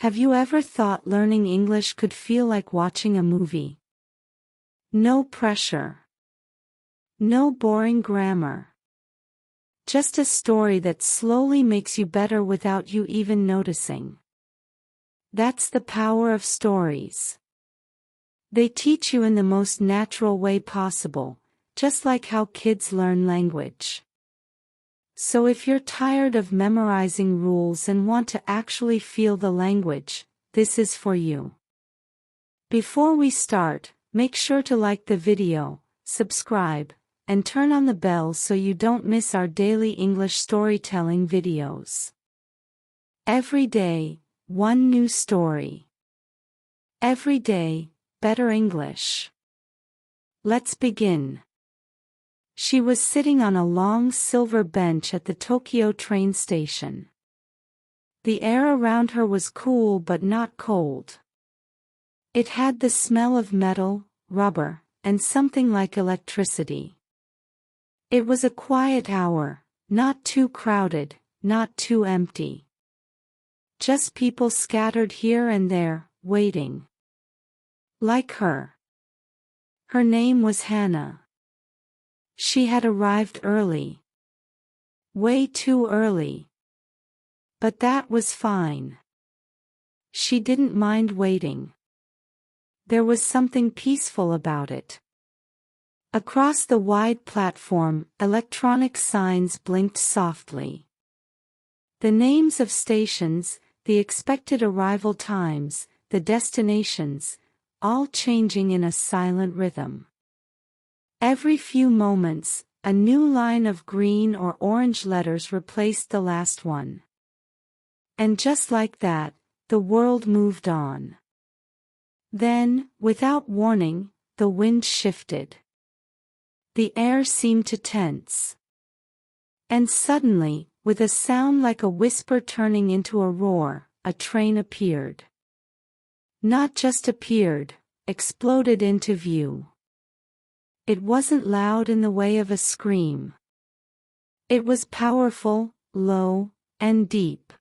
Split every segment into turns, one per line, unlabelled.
Have you ever thought learning English could feel like watching a movie? No pressure. No boring grammar. Just a story that slowly makes you better without you even noticing. That's the power of stories. They teach you in the most natural way possible, just like how kids learn language. So if you're tired of memorizing rules and want to actually feel the language, this is for you. Before we start, make sure to like the video, subscribe, and turn on the bell so you don't miss our daily English storytelling videos. Every day, one new story. Every day, better English. Let's begin. She was sitting on a long silver bench at the Tokyo train station. The air around her was cool but not cold. It had the smell of metal, rubber, and something like electricity. It was a quiet hour, not too crowded, not too empty. Just people scattered here and there, waiting. Like her. Her name was Hannah. She had arrived early. Way too early. But that was fine. She didn't mind waiting. There was something peaceful about it. Across the wide platform, electronic signs blinked softly. The names of stations, the expected arrival times, the destinations, all changing in a silent rhythm. Every few moments, a new line of green or orange letters replaced the last one. And just like that, the world moved on. Then, without warning, the wind shifted. The air seemed to tense. And suddenly, with a sound like a whisper turning into a roar, a train appeared. Not just appeared, exploded into view. It wasn't loud in the way of a scream. It was powerful, low, and deep.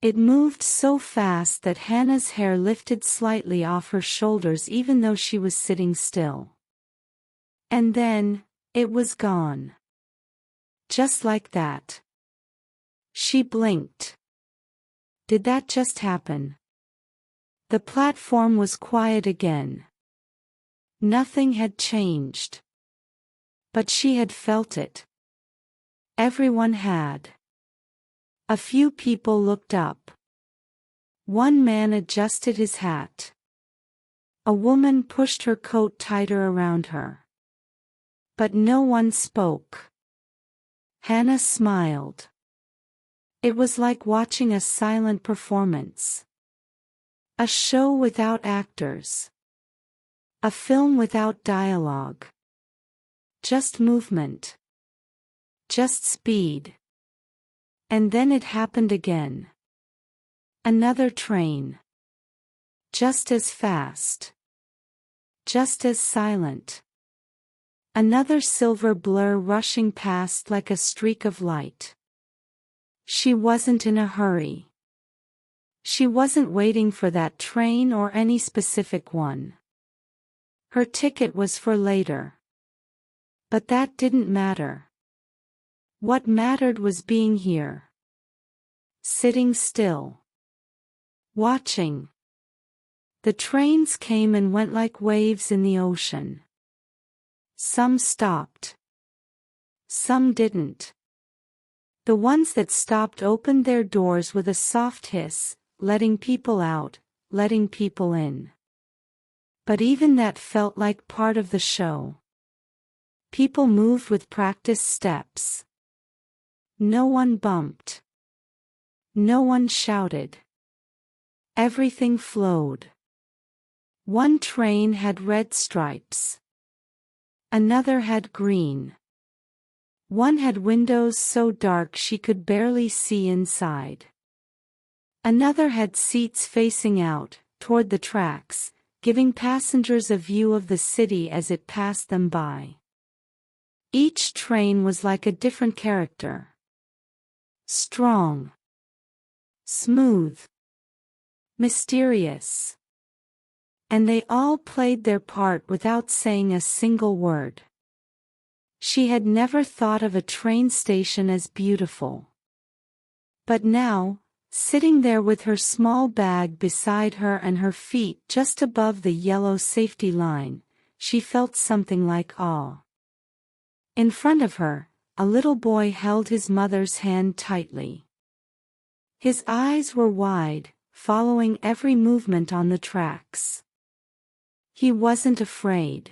It moved so fast that Hannah's hair lifted slightly off her shoulders even though she was sitting still. And then, it was gone. Just like that. She blinked. Did that just happen? The platform was quiet again. Nothing had changed. But she had felt it. Everyone had. A few people looked up. One man adjusted his hat. A woman pushed her coat tighter around her. But no one spoke. Hannah smiled. It was like watching a silent performance. A show without actors. A film without dialogue. Just movement. Just speed. And then it happened again. Another train. Just as fast. Just as silent. Another silver blur rushing past like a streak of light. She wasn't in a hurry. She wasn't waiting for that train or any specific one. Her ticket was for later. But that didn't matter. What mattered was being here. Sitting still. Watching. The trains came and went like waves in the ocean. Some stopped. Some didn't. The ones that stopped opened their doors with a soft hiss, letting people out, letting people in. But even that felt like part of the show. People moved with practiced steps. No one bumped. No one shouted. Everything flowed. One train had red stripes. Another had green. One had windows so dark she could barely see inside. Another had seats facing out, toward the tracks, giving passengers a view of the city as it passed them by. Each train was like a different character. Strong. Smooth. mysterious. And they all played their part without saying a single word. She had never thought of a train station as beautiful. But now, sitting there with her small bag beside her and her feet just above the yellow safety line, she felt something like awe. In front of her, a little boy held his mother's hand tightly. His eyes were wide, following every movement on the tracks. He wasn't afraid.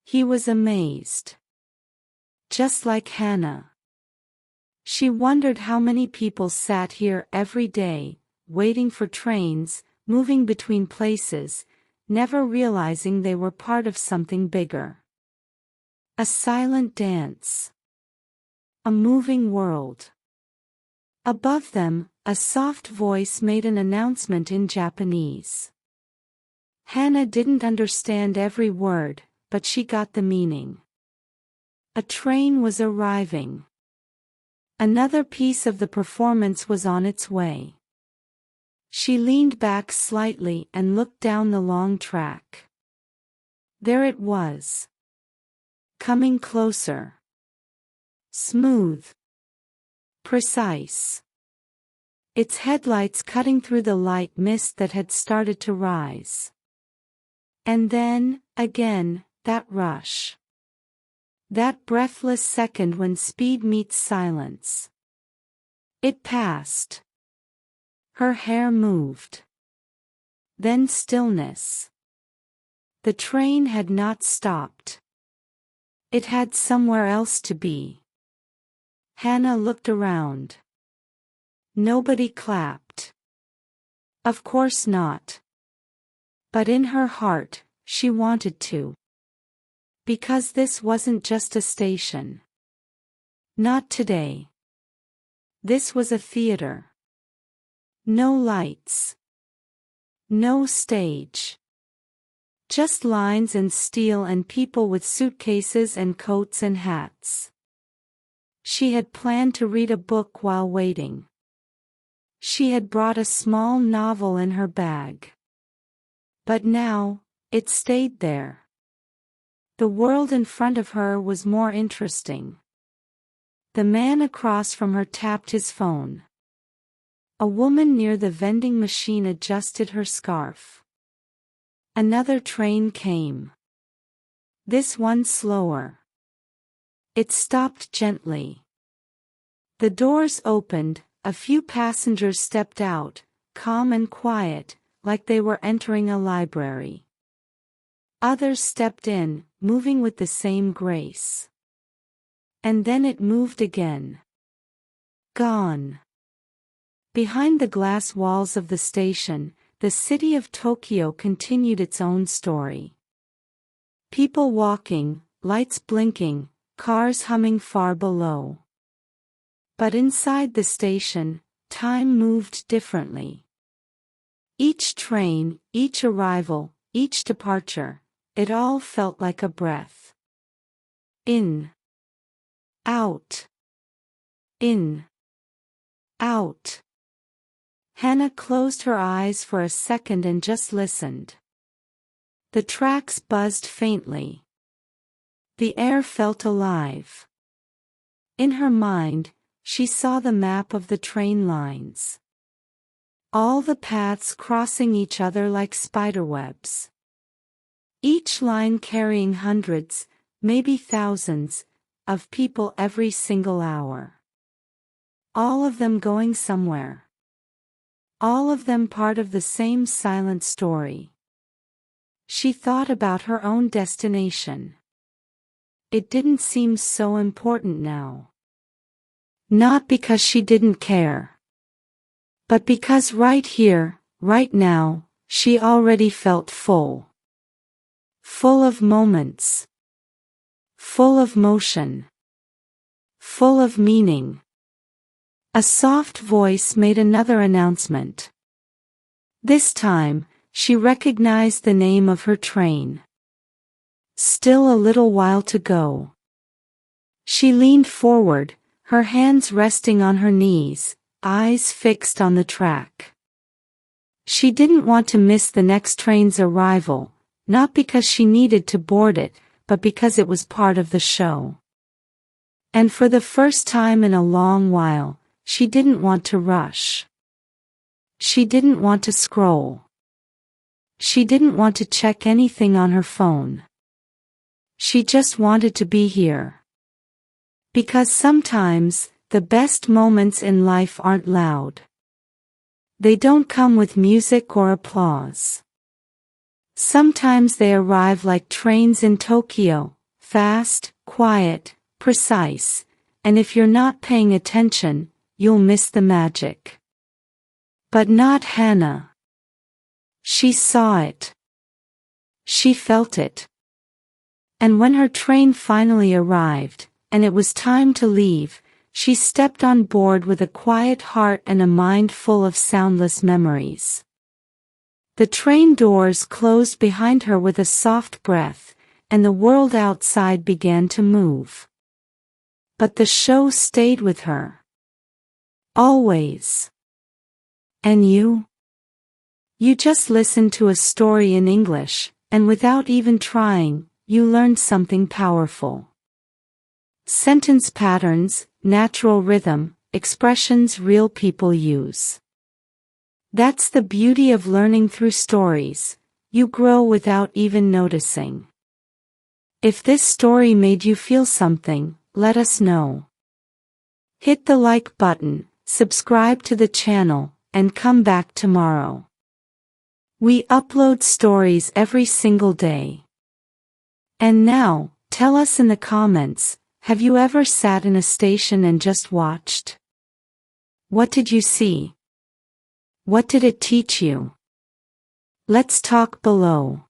He was amazed. Just like Hannah. She wondered how many people sat here every day, waiting for trains, moving between places, never realizing they were part of something bigger. A silent dance. A moving world. Above them, a soft voice made an announcement in Japanese. Hannah didn't understand every word, but she got the meaning. A train was arriving. Another piece of the performance was on its way. She leaned back slightly and looked down the long track. There it was. Coming closer. Smooth. Precise. Its headlights cutting through the light mist that had started to rise. And then, again, that rush. That breathless second when speed meets silence. It passed. Her hair moved. Then stillness. The train had not stopped. It had somewhere else to be. Hannah looked around. Nobody clapped. Of course not. But in her heart, she wanted to. Because this wasn't just a station. Not today. This was a theater. No lights. No stage. Just lines and steel and people with suitcases and coats and hats. She had planned to read a book while waiting. She had brought a small novel in her bag. But now, it stayed there. The world in front of her was more interesting. The man across from her tapped his phone. A woman near the vending machine adjusted her scarf. Another train came. This one slower. It stopped gently. The doors opened, a few passengers stepped out, calm and quiet, like they were entering a library. Others stepped in, moving with the same grace. And then it moved again. Gone. Behind the glass walls of the station, the city of Tokyo continued its own story. People walking, lights blinking, cars humming far below. But inside the station, time moved differently. Each train, each arrival, each departure, it all felt like a breath. In. Out. In. Out. Hannah closed her eyes for a second and just listened. The tracks buzzed faintly. The air felt alive. In her mind, she saw the map of the train lines. All the paths crossing each other like spiderwebs. Each line carrying hundreds, maybe thousands, of people every single hour. All of them going somewhere. All of them part of the same silent story. She thought about her own destination. It didn't seem so important now. Not because she didn't care. But because right here, right now, she already felt full. Full of moments. Full of motion. Full of meaning. A soft voice made another announcement. This time, she recognized the name of her train. Still a little while to go. She leaned forward, her hands resting on her knees, eyes fixed on the track. She didn't want to miss the next train's arrival, not because she needed to board it, but because it was part of the show. And for the first time in a long while, she didn't want to rush. She didn't want to scroll. She didn't want to check anything on her phone. She just wanted to be here. Because sometimes, the best moments in life aren't loud. They don't come with music or applause. Sometimes they arrive like trains in Tokyo, fast, quiet, precise, and if you're not paying attention, you'll miss the magic. But not Hannah. She saw it. She felt it. And when her train finally arrived, and it was time to leave, she stepped on board with a quiet heart and a mind full of soundless memories. The train doors closed behind her with a soft breath, and the world outside began to move. But the show stayed with her. Always. And you? You just listened to a story in English, and without even trying, you learned something powerful. Sentence patterns, natural rhythm, expressions real people use. That's the beauty of learning through stories. You grow without even noticing. If this story made you feel something, let us know. Hit the like button, subscribe to the channel, and come back tomorrow. We upload stories every single day. And now, tell us in the comments, have you ever sat in a station and just watched? What did you see? What did it teach you? Let's talk below.